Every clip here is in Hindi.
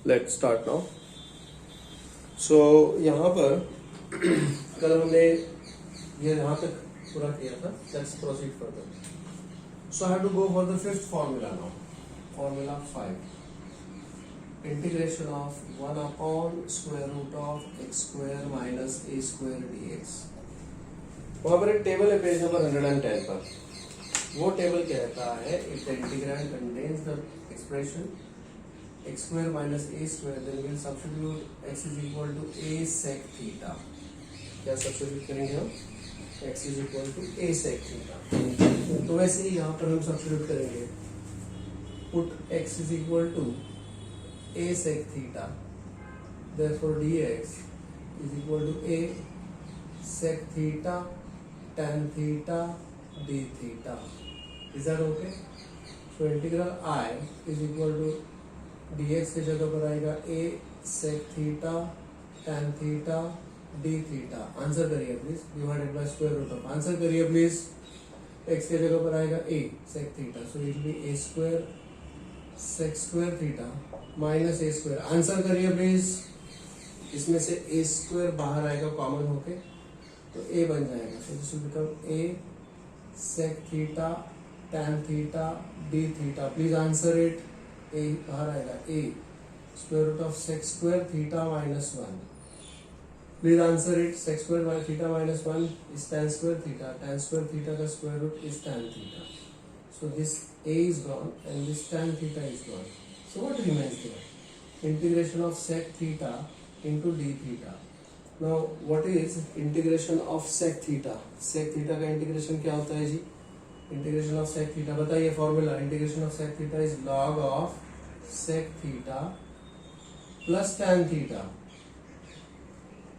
Let start now. सो यहाँ पर कल हमने ये यहाँ तक पूरा किया था। Let's proceed further. So I have to go for the fifth formula now. Formula 5, integration of 1 upon square root of x square minus a square d x. वहां पर एक टेबल है पेज नंबर 110 पर। वो टेबल कहता है if the integrand contains the expression x square minus a square, then we will substitute x is equal to a sec theta. क्या सब्स्टिट्यूट करेंगे हम? x is equal to a sec theta। तो वैसे ही यहाँ पर हम सब्स्टिट्यूट करेंगे, put x is equal to a sec theta, therefore dx is equal to a sec theta tan theta d theta। Is that okay? So integral I is equal to dx की जगह पर आएगा a sec theta tan theta d theta. Answer करिए please, divided by square root of. Answer करिए प्लीज। x की जगह पर आएगा a sec theta, so it will be a square sec square theta minus a square. Answer करिए प्लीज। इसमें से a स्क्वायर बाहर आएगा कॉमन होके, तो a बन जाएगा। So this will become a sec theta tan theta d theta. Please answer it. a बाहर आएगा a square root of sec square theta minus 1। Please answer it. Sec square theta minus 1 is tan square theta. tan square theta का square root is tan theta. So this a is gone and this tan theta is gone. So what remains here? Integration of sec theta into d theta. Now what is integration of sec theta? Sec theta का इंटीग्रेशन क्या होता है जी? इंटीग्रेशन ऑफ सेक थीटा बताइए formula. Integration of sec theta is log of sec theta plus tan theta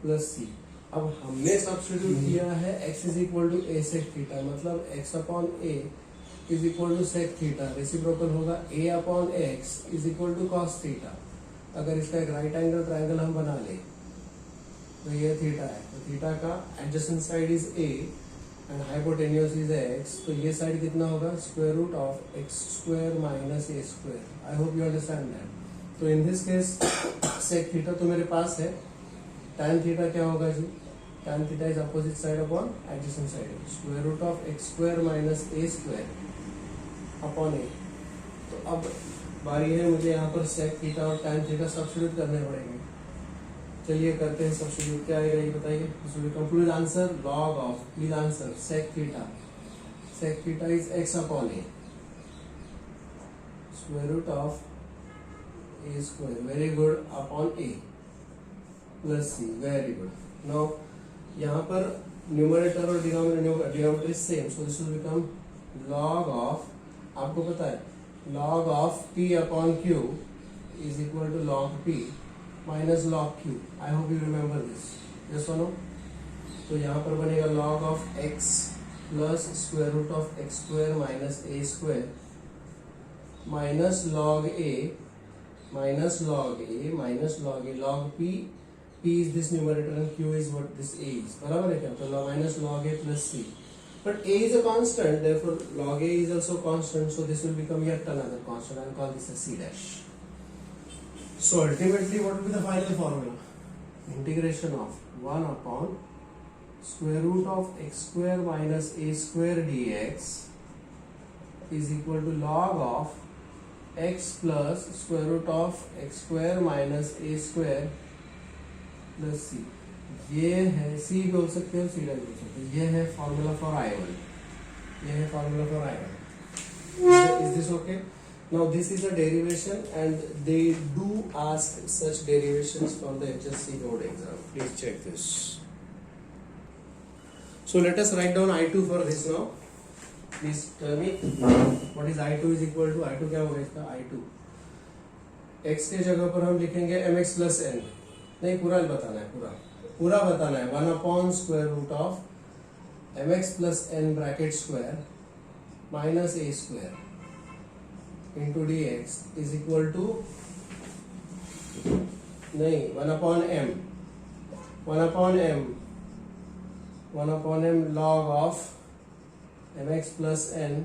plus C. अब हमने सब्स्टिट्यूट किया है x is equal to a sec theta, मतलब x upon a is equal to sec theta. Reciprocal होगा a upon x is equal to cos theta. अगर इसका एक राइट एंगल ट्राइंगल हम बना ले तो ये थीटा है, तो थीटा का एडजेसेंट साइड इज a एंड हाइपोटेन्यूस इज x, तो ये साइड कितना होगा? Square root of x square minus a square. I hope you understand that. तो in this case sec theta तो मेरे पास है, tan थीटा क्या होगा जी? tan theta is opposite side upon adjacent side, square root of x square minus a square upon a. तो अब बारी है मुझे यहाँ पर सेक थीटा और tan थीटा सब्स्टिट्यूट करने पड़ेंगे। चलिए करते हैं सब्स्टिट्यूट। क्या आएगा ये बताइए। Please answer log of, please answer sec theta. Sec theta is x upon a square root of a square, very good, upon a plus c, very good. Now यहाँ पर न्यूमरेटर और denominator is same, so this will become log of, आपको पता है log of p upon q is equal to log p minus log q। I hope you remember this, yes और नो। तो यहाँ पर बनेगा log of x plus square root of x square minus a square minus log a minus log a minus log a, log p is this numerator and q is what this a is, बराबर है क्या? तो minus log a plus c, but a is a constant, therefore log a is also constant, so this will become yet another constant. I will call this as c dash. So ultimately what will be the final formula? Integration of 1 upon square root of x square minus a square dx is equal to log of x plus square root of x square minus a square plus c। ये है c बोल सकते हो, c बोल सकते हो। ये है फॉर्मूला फॉर I1, ये है formula for I1। Is this okay? Now this is a derivation and they do ask such derivations for the HSC board exam. Please check this. So let us write down I2 for this now. Please tell me what is I2 is equal to, I2 क्या होगा इसका? I2 x के जगह पर हम लिखेंगे mx plus n, नहीं पूरा बताना है, पूरा बताना है। 1 upon square root of mx plus n bracket square minus a square into dx is equal to, नहीं 1 upon m, 1 upon m log of mx plus n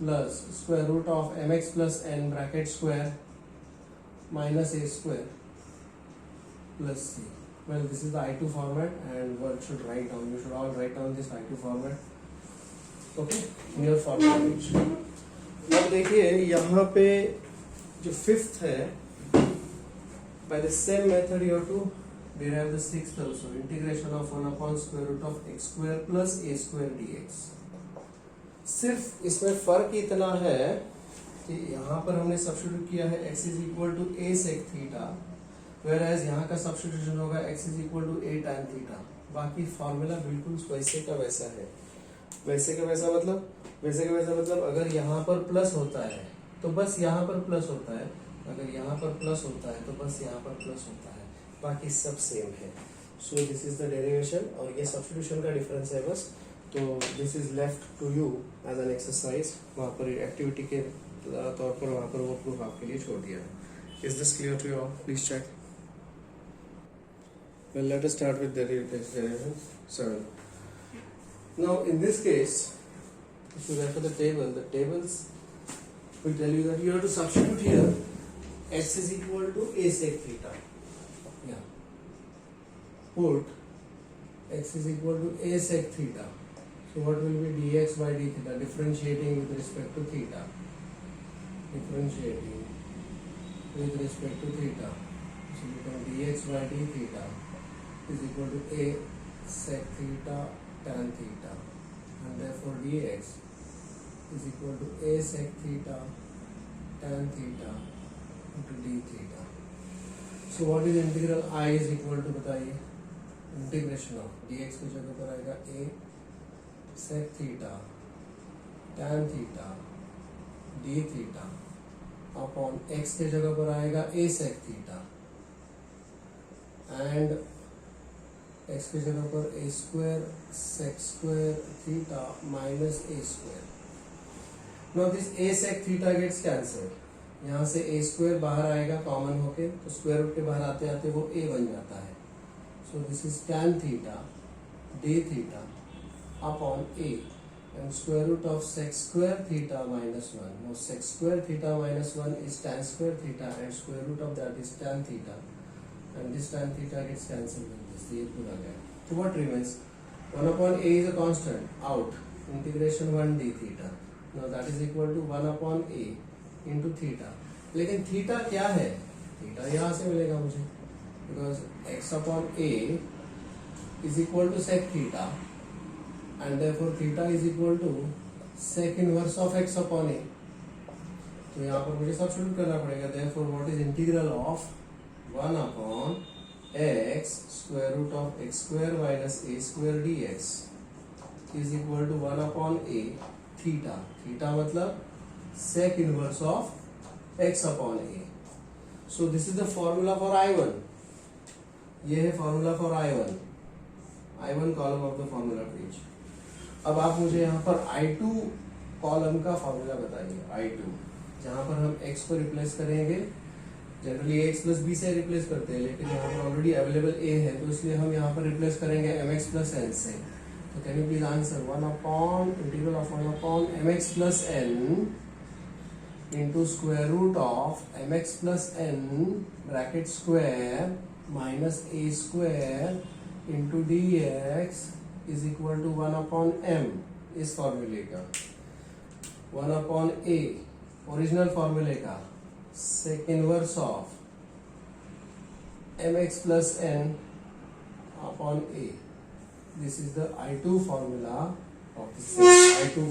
plus square root of mx plus n bracket square minus a square plus c. Well, this is the I2 format and one should write down. You should all write down this I2 format. Okay, in your formula page. अब देखिए यहाँ पे जो fifth है, by the same method you have to derive the sixth also. Integration of 1 upon square root of x square plus a square dx. सिर्फ इसमें फर्क इतना है कि यहाँ पर हमने सब्स्टिट्यूट किया है x is equal to a sec theta, whereas यहाँ का सब्स्टिट्यूशन होगा x is equal to a tan theta. बाकी फॉर्मूला बिल्कुल वैसे का वैसा है. वैसे का वैसा मतलब अगर यहाँ पर प्लस होता है तो बस यहाँ पर प्लस होता है, अगर यहाँ पर प्लस होता है तो बस यहाँ पर प्लस होता है, बाकी सब सेम है. So this is the derivation और ये सब्स्टिट्यूशन का डिफरेंस है बस. तो this is left to you as an exercise. वहाँ पर एक्टिविटी के तौर पर वहाँ पर वो प्रूफ आपके लिए छोड़ दिया है. Is this clear to you all? Please check. Well, let us start with derivation 7. Now, in this case, if you refer the tables will tell you that you have to substitute here x is equal to a sec theta. Yeah. Put x is equal to a sec theta. So, what will be dx by d theta? Differentiating with respect to theta. Differentiating with respect to theta. So, become dx by d theta is equal to a sec theta tan theta, and therefore dx is equal to a sec theta tan theta into d theta. So what is integral I is equal to, बताइए, इंटीग्रेशन ऑफ dx की जगह पर आएगा a sec theta tan theta d theta upon x के जगह पर आएगा a sec theta and x की जगह पर a square sec square theta minus a square. Now this a sec theta gets cancelled. यहाँ से a स्क्वायर बाहर आएगा कॉमन होके, तो स्क्वायर रूट के बाहर आते आते वो a बन जाता है. So this is tan theta d theta upon a and square root of sec square theta minus 1. Now sec square theta minus 1 is tan square theta and square root of that is tan theta, and this tan theta gets cancelled with this. ये पूरा गया. So what remains? 1 upon a is a constant out. Integration 1 d theta. Now that is equal to 1 upon a into theta. लेकिन थीटा क्या है? थीटा यहाँ से मिलेगा मुझे, because x upon a is equal to sec theta, and therefore theta is equal to sec inverse of x upon a. तो यहाँ पर मुझे सब्स्टिट्यूट करना पड़ेगा. Therefore what is integral of 1 upon x square root of x square minus a square dx is equal to 1 upon a theta. Theta मतलब sec inverse of x upon a. So this is the formula for I1. ये है formula for I1. I1 column of the formula page. अब आप मुझे यहाँ पर I2 column का formula बताइए. I2 जहाँ पर हम x को रिप्लेस करेंगे, जनरली ax प्लस b से रिप्लेस करते हैं, लेकिन यहाँ पर ऑलरेडी अवेलेबल a है, तो इसलिए हम यहाँ पर रिप्लेस करेंगे mx प्लस n से. तो can you please answer 1 upon integral of 1 upon mx plus n into square root of mx plus n bracket square minus a square into dx is equal to 1 upon m. इस फॉर्मूले का 1 अपॉन a ओरिजिनल फॉर्मूले का sec inverse of mx plus n upon a. This is the I2 formula of this I2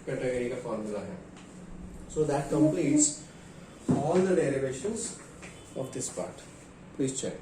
category का formula है. So that completes all the derivations of this part. Please check.